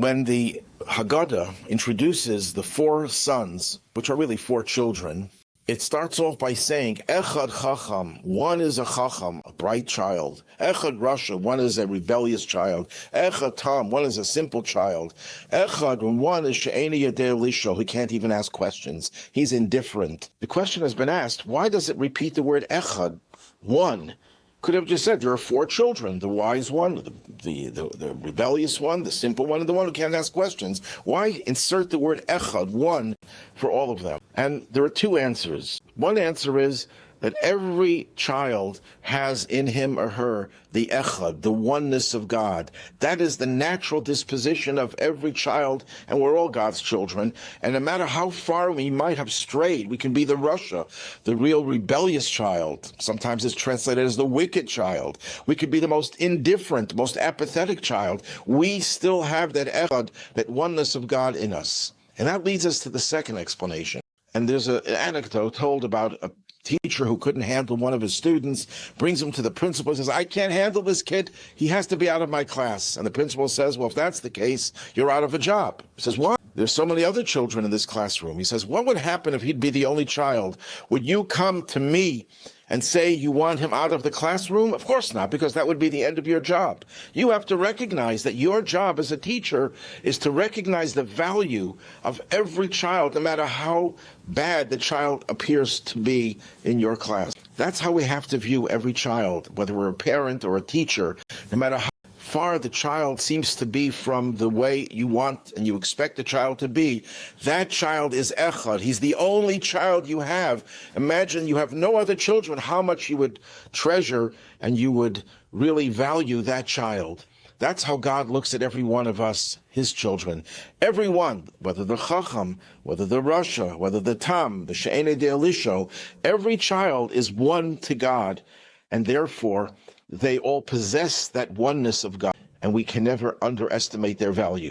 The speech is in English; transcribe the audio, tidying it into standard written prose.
When the Haggadah introduces the four sons, which are really four children, it starts off by saying, Echad Chacham, one is a Chacham, a bright child. Echad Rasha, one is a rebellious child. Echad Tam, one is a simple child. Echad, one is She'eni Yadeh Lisho, he can't even ask questions. He's indifferent. The question has been asked, why does it repeat the word Echad, one? Could have just said there are four children, the wise one, the rebellious one, the simple one, and the one who can't ask questions. Why insert the word echad, one, for all of them? And there are two answers. One answer is that every child has in him or her the echad, the oneness of God. That is the natural disposition of every child, and we're all God's children. And no matter how far we might have strayed, we can be the Russia, the real rebellious child. Sometimes it's translated as the wicked child. We could be the most indifferent, most apathetic child. We still have that echad, that oneness of God in us. And that leads us to the second explanation. And there's an anecdote told about a teacher who couldn't handle one of his students, brings him to the principal and says, I can't handle this kid. He has to be out of my class. And the principal says, well, if that's the case, you're out of a job. He says, what? There's so many other children in this classroom. He says, what would happen if he'd be the only child? Would you come to me and say you want him out of the classroom? Of course not, because that would be the end of your job. You have to recognize that your job as a teacher is to recognize the value of every child, no matter how bad the child appears to be in your class. That's how we have to view every child, whether we're a parent or a teacher, no matter how far the child seems to be from the way you want and you expect the child to be. That child is echad. He's the only child you have. Imagine you have no other children, how much you would treasure and you would really value that child. That's how God looks at every one of us, his children. Every one, whether the Chacham, whether the Rasha, whether the Tam, the She'ene De'elisho, every child is one to God, and therefore they all possess that oneness of God, and we can never underestimate their value.